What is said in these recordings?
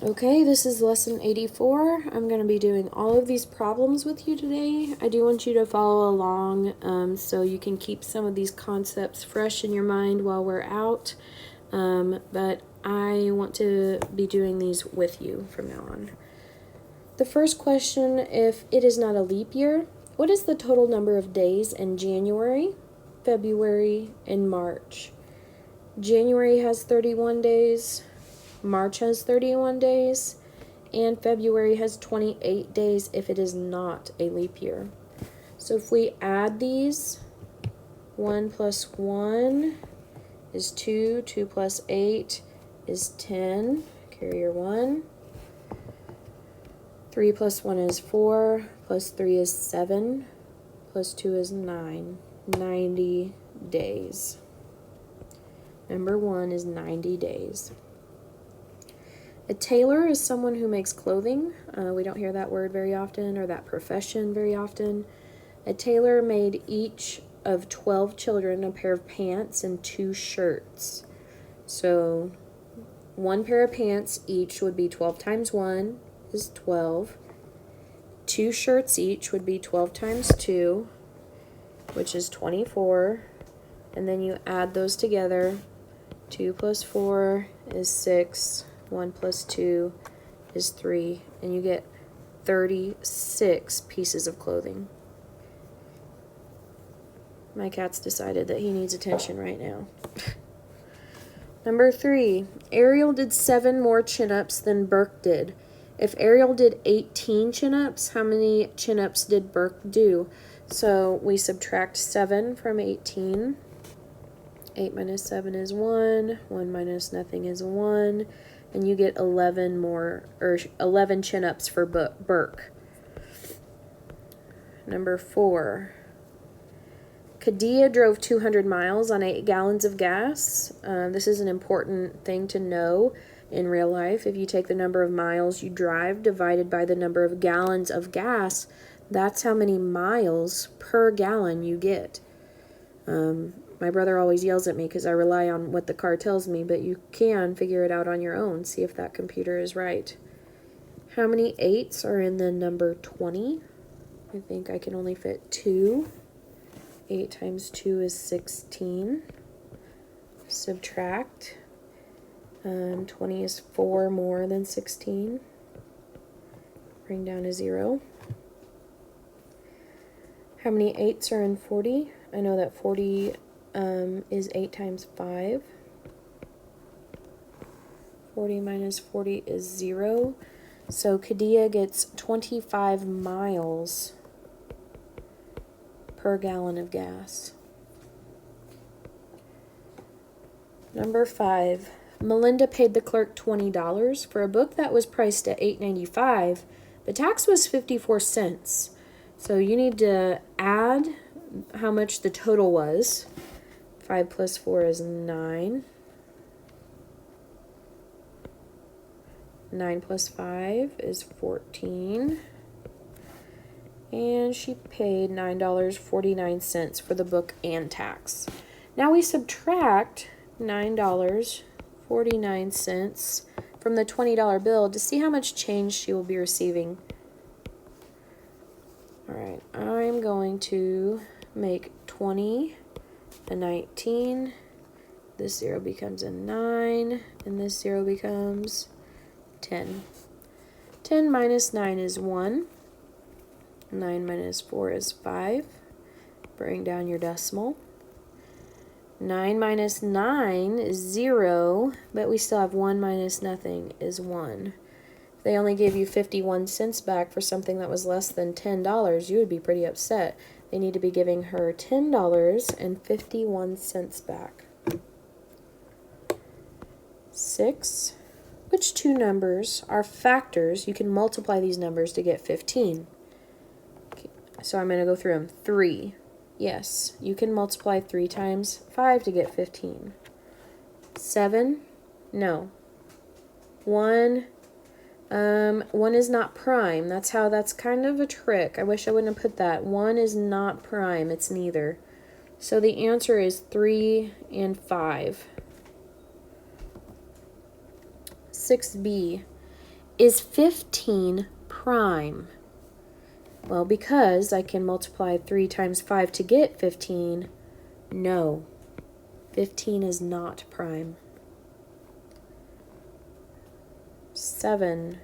Okay, this is lesson 84. I'm going to be doing all of these problems with you today. I do want you to follow along so you can keep some of these concepts fresh in your mind while we're out. But I want to be doing these with you from now on. The first question, if it is not a leap year, what is the total number of days in January, February, and March? January has 31 days. March has 31 days, and February has 28 days if it is not a leap year. So if we add these, 1 plus 1 is 2, 2 plus 8 is 10, carry your 1. 3 plus 1 is 4, plus 3 is 7, plus 2 is 9, 90 days. Number 1 is 90 days. A tailor is someone who makes clothing. We don't hear that word very often, or that profession very often. A tailor made each of 12 children a pair of pants and 2 shirts. So 1 pair of pants each would be 12 times 1 is 12. 2 shirts each would be 12 times 2, which is 24. And then you add those together. 2 plus 4 is 6. 1 plus 2 is 3, and you get 36 pieces of clothing. My cat's decided that he needs attention right now. Number 3, Ariel did 7 more chin-ups than Burke did. If Ariel did 18 chin-ups, how many chin-ups did Burke do? So we subtract 7 from 18. 8 minus 7 is 1. 1 minus nothing is 1. And you get 11 chin-ups for Burke. Number 4. Kadia drove 200 miles on 8 gallons of gas. This is an important thing to know in real life. If you take the number of miles you drive divided by the number of gallons of gas, that's how many miles per gallon you get. My brother always yells at me because I rely on what the car tells me, but you can figure it out on your own. See if that computer is right. How many 8s are in the number 20? I think I can only fit 2. 8 times 2 is 16. Subtract. 20 is 4 more than 16. Bring down a 0. How many 8s are in 40? I know that 40 is 8 times 5. 40 minus 40 is 0. So Kadia gets 25 miles per gallon of gas. Number 5. Melinda paid the clerk $20 for a book that was priced at $8.95. The tax was 54 cents. So you need to add how much the total was. 5 plus 4 is 9. 9 plus 5 is 14. And she paid $9.49 for the book and tax. Now we subtract $9.49 from the $20 bill to see how much change she will be receiving. Alright, I'm going to make 20 a 19. This 0 becomes a 9, and this 0 becomes 10. 10 minus 9 is 1. 9 minus 4 is 5. Bring down your decimal. 9 minus 9 is 0, but we still have 1 minus nothing is 1. If they only gave you 51 cents back for something that was less than $10, you would be pretty upset. They need to be giving her $10.51 back. 6. Which 2 numbers are factors? You can multiply these numbers to get 15. Okay, so I'm going to go through them. 3. Yes, you can multiply 3 times 5 to get 15. 7. No. 1. 1 is not prime. That's kind of a trick. I wish I wouldn't have put that. 1 is not prime. It's neither. So the answer is 3 and 5. 6b. Is 15 prime? Well, because I can multiply 3 times 5 to get 15, no. 15 is not prime. 7.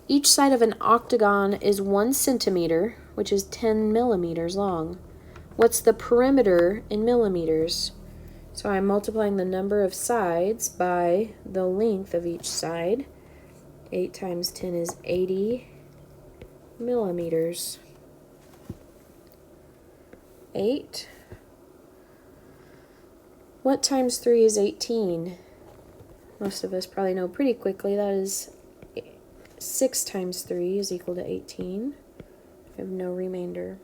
Each side of an octagon is 1 centimeter, which is 10 millimeters long. What's the perimeter in millimeters? So I'm multiplying the number of sides by the length of each side. 8 times 10 is 80 millimeters. 8. What times 3 is 18? Most of us probably know pretty quickly. That is 6 times 3 is equal to 18. I have no remainder.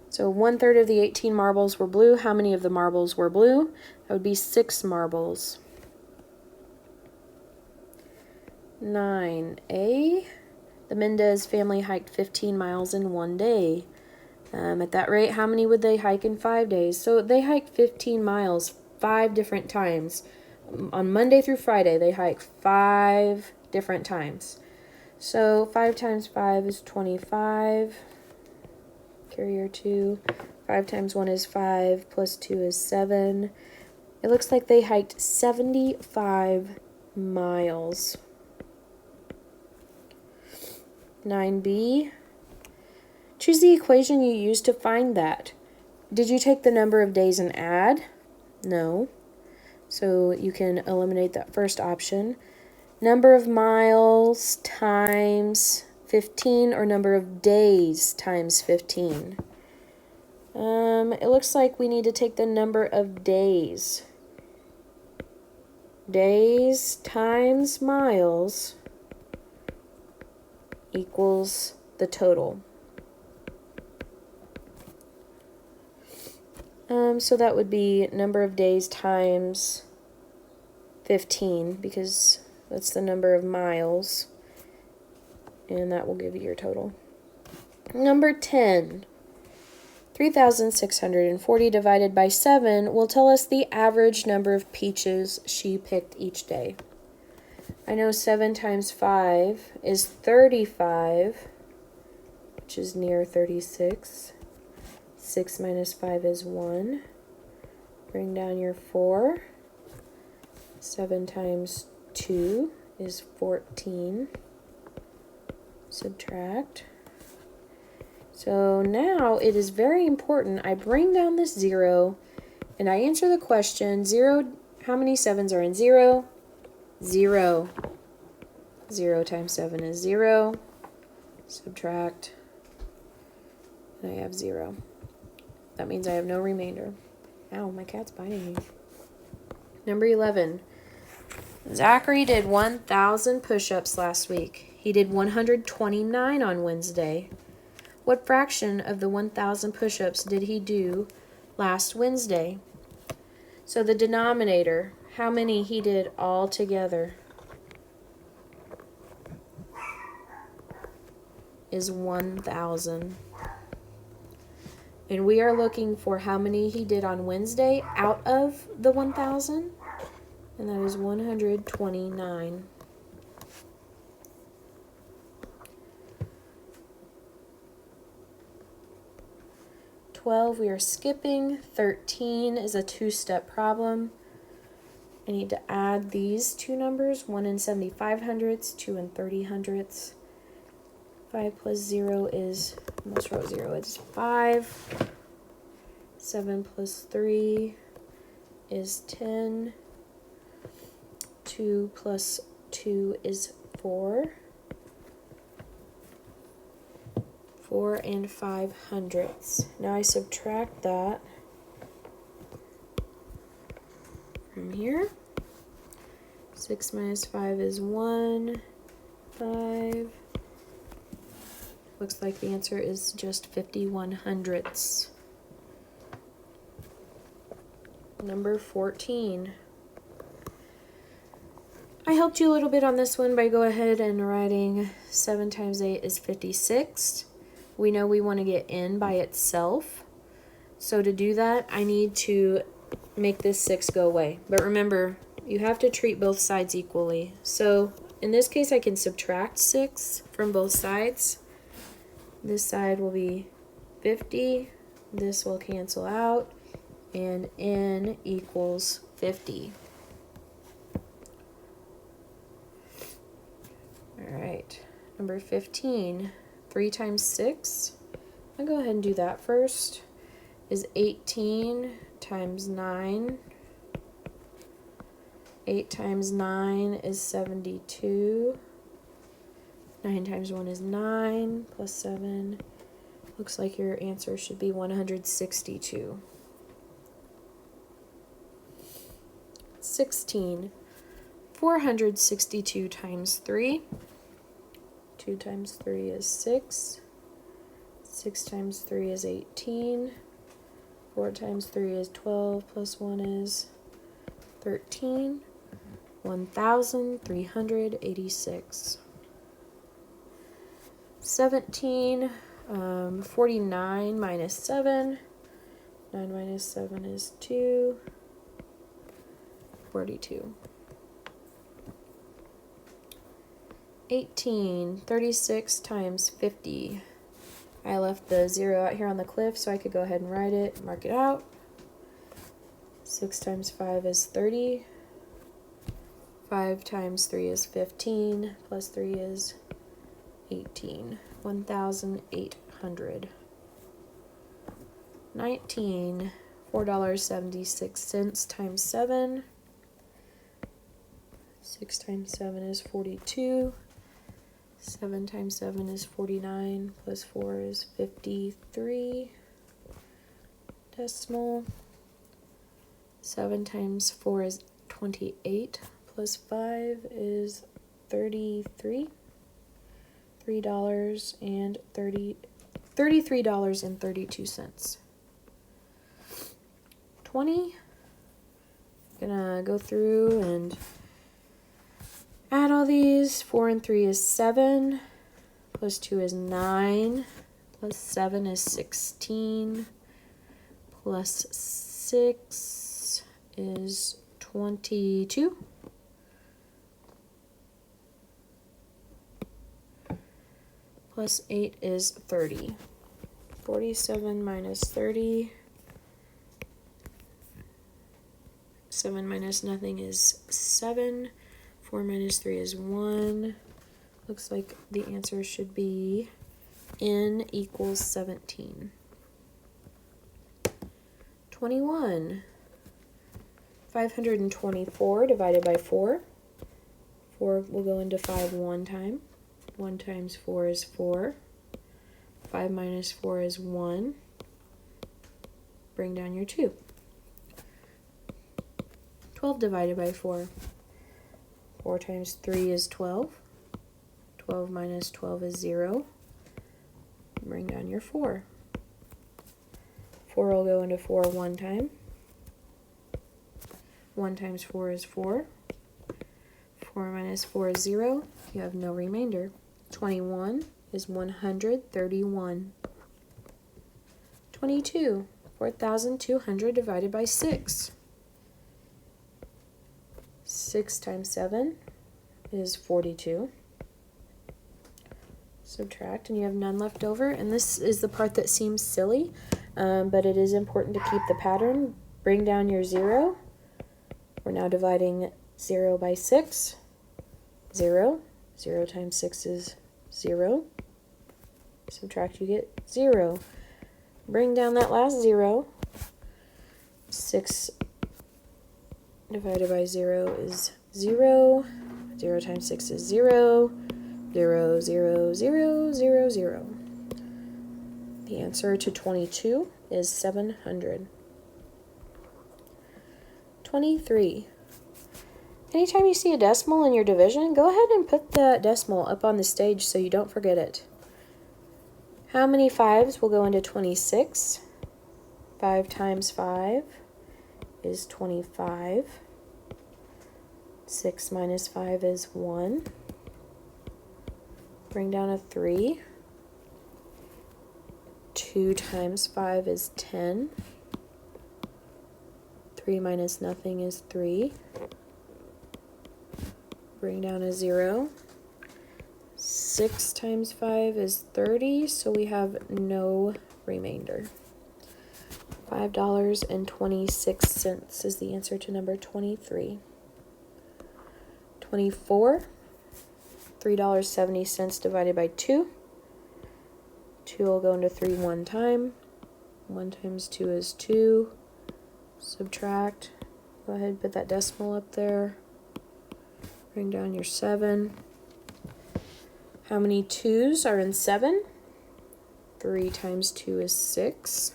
So 1/3 of the 18 marbles were blue. How many of the marbles were blue? That would be 6 marbles. 9a. The Mendez family hiked 15 miles in 1 day. At that rate, how many would they hike in 5 days? So they hiked 15 miles 5 different times. On Monday through Friday, they hike 5 different times. So 5 times 5 is 25. Carry your 2. 5 times 1 is 5, plus 2 is 7. It looks like they hiked 75 miles. 9b. Choose the equation you used to find that. Did you take the number of days and add? No. So you can eliminate that first option. Number of miles times 15 or number of days times 15. It looks like we need to take the number of days. Days times miles equals the total. So that would be number of days times 15, because that's the number of miles, and that will give you your total. Number 10. 3,640 divided by 7 will tell us the average number of peaches she picked each day. I know 7 times 5 is 35, which is near 36. 6 minus 5 is 1. Bring down your 4. 7 times 2 is 14. Subtract. So now it is very important I bring down this 0 and I answer the question. 0, how many 7s are in 0? 0. 0 times 7 is 0. Subtract. And I have 0. That means I have no remainder. Ow, my cat's biting me. Number 11. Zachary did 1,000 push-ups last week. He did 129 on Wednesday. What fraction of the 1,000 push-ups did he do last Wednesday? So the denominator, how many he did all together, is 1,000. And we are looking for how many he did on Wednesday out of the 1,000. And that is 129. 12, we are skipping. 13 is a 2-step problem. I need to add these two numbers, 1 and 75 hundredths, 2 and 30 hundredths. 5 plus 0 is, almost wrote 0, it's 5. 7 plus 3 is 10. 2 plus 2 is 4. 4 and 5 hundredths. Now I subtract that from here. 6 minus 5 is 1. 5. Looks like the answer is just 51 hundredths. Number 14. I helped you a little bit on this one by go ahead and writing 7 times 8 is 56. We know we want to get n by itself. So to do that, I need to make this 6 go away. But remember, You have to treat both sides equally. So in this case, I can subtract 6 from both sides. This side will be 50. This will cancel out. And n equals 50. All right, number 15. 3 times 6. I'll go ahead and do that first. Is 18 times 9. 8 times 9 is 72. 9 times 1 is 9, plus 7. Looks like your answer should be 162. 16. 462 times 3. 2 times 3 is 6. 6 times 3 is 18. 4 times 3 is 12, plus 1 is 13. 1,386. 17. 49 minus 7. 9 minus 7 is 2. 42. 18. 36 times 50. I left the 0 out here on the cliff so I could go ahead and write it, mark it out. 6 times 5 is 30. 5 times 3 is 15, plus 3 is 18. 1,800. 19. $4.76 times 7. 6 times 7 is 42. 7 times 7 is 49, plus 4 is 53. Decimal. 7 times 4 is 28, plus 5 is 33. $33.32. 20. Gonna go through and add all these. 4 and 3 is 7, plus 2 is 9, plus 7 is 16, plus 6 is 22. Plus 8 is 30. 47 minus 30. 7 minus nothing is 7. 4 minus 3 is 1. Looks like the answer should be n equals 17. 21. 524 divided by 4. 4 will go into 5 one time. 1 times 4 is 4. 5 minus 4 is 1. Bring down your 2. 12 divided by 4. 4 times 3 is 12. 12 minus 12 is 0. Bring down your 4. 4 will go into 4 one time. 1 times 4 is 4. 4 minus 4 is 0. You have no remainder. 21 is 131. 22. 4,200 divided by 6. 6 times 7 is 42. Subtract, and you have none left over. And this is the part that seems silly, but it is important to keep the pattern. Bring down your 0. We're now dividing 0 by 6. 0. 0 times 6 is 0. Subtract, you get 0. Bring down that last 0. 6 divided by 0 is 0. 0 times 6 is 0. 0, 0, 0, 0, 0. The answer to 22 is 700. 23. Anytime you see a decimal in your division, go ahead and put that decimal up on the stage so you don't forget it. How many 5s will go into 26? 5 times 5 is 25. 6 minus 5 is 1. Bring down a 3. 2 times 5 is 10. 3 minus nothing is 3. Bring down a 0. 6 times 5 is 30, so we have no remainder. $5.26 is the answer to number 23. 24, $3.70 divided by 2. 2 will go into 3 one time. 1 times 2 is 2. Subtract. Go ahead and put that decimal up there. Bring down your 7. How many 2's are in 7? 3 times 2 is 6.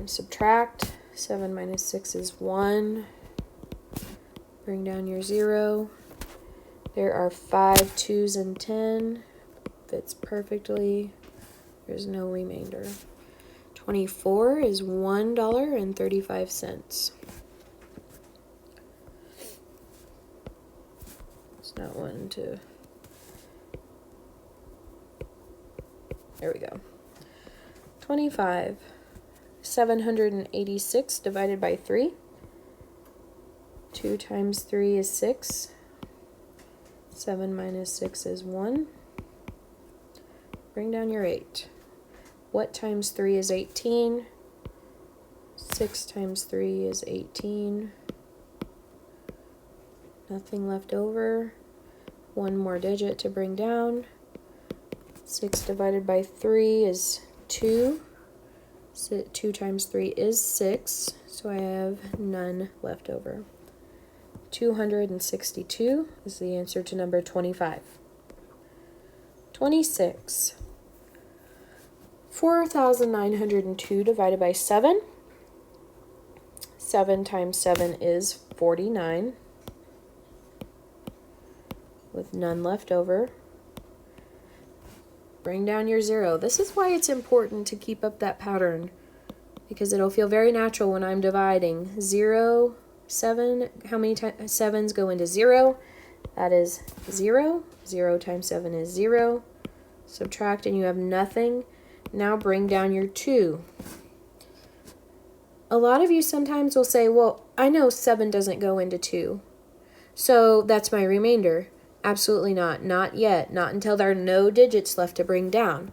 Subtract. 7 minus 6 is 1. Bring down your 0. There are 5 2's in 10. Fits perfectly. There's no remainder. 24 is $1.35. It's not one to... There we go. 25. 786 divided by 3. 2 times 3 is 6. 7 minus 6 is 1. Bring down your 8. What times 3 is 18? 6 times 3 is 18. Nothing left over. One more digit to bring down. 6 divided by 3 is 2. So 2 times 3 is 6, so I have none left over. 262 is the answer to number 25. 26. 4,902 divided by 7. 7 times 7 is 49, with none left over. Bring down your 0. This is why it's important to keep up that pattern, because it'll feel very natural when I'm dividing. 0, 7, how many 7's go into 0? That is 0. 0 times 7 is 0. Subtract and you have nothing. Now bring down your 2. A lot of you sometimes will say, well, I know 7 doesn't go into 2, so that's my remainder. Absolutely not. Not yet. Not until there are no digits left to bring down.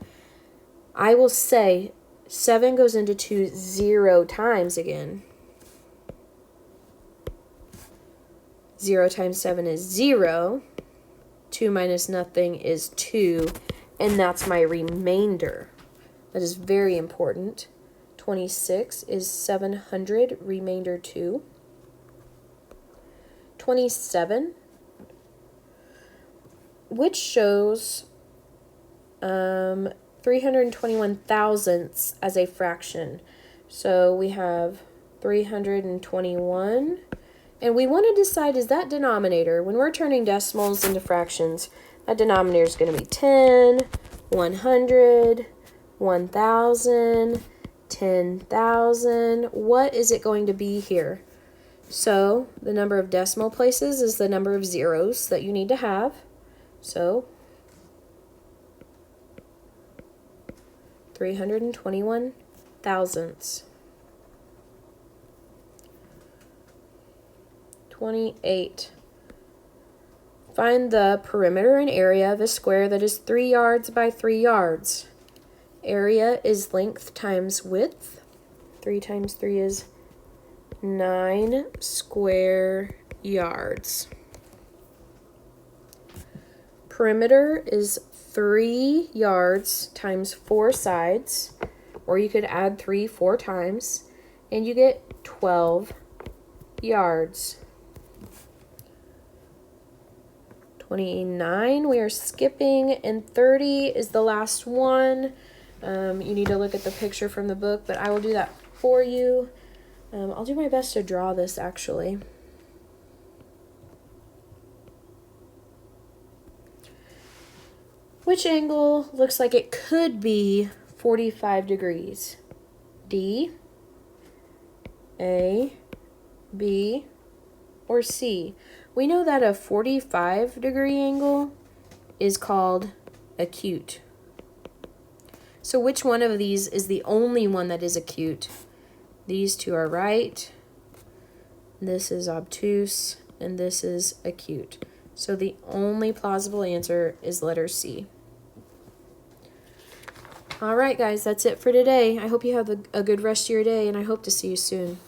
I will say 7 goes into 2 0 times again. 0 times 7 is 0. 2 minus nothing is 2. And that's my remainder. That is very important. 26 is 700, remainder 2. 27, which shows 321 thousandths as a fraction. So we have 321, and we want to decide, is that denominator, when we're turning decimals into fractions, that denominator is going to be 10, 100, 1,000, 10,000. What is it going to be here? So the number of decimal places is the number of zeros that you need to have. So 321 thousandths. 28. Find the perimeter and area of a square that is 3 yards by 3 yards. Area is length times width. 3 times 3 is 9 square yards. Perimeter is 3 yards times 4 sides, or you could add 3 4 times, and you get 12 yards. 29, we are skipping, and 30 is the last one. You need to look at the picture from the book, but I will do that for you. I'll do my best to draw this actually. Which angle looks like it could be 45 degrees? D, A, B, or C? We know that a 45-degree angle is called acute. So which one of these is the only one that is acute? These two are right. This is obtuse. and this is acute. So the only plausible answer is letter C. All right, guys, that's it for today. I hope you have a good rest of your day, and I hope to see you soon.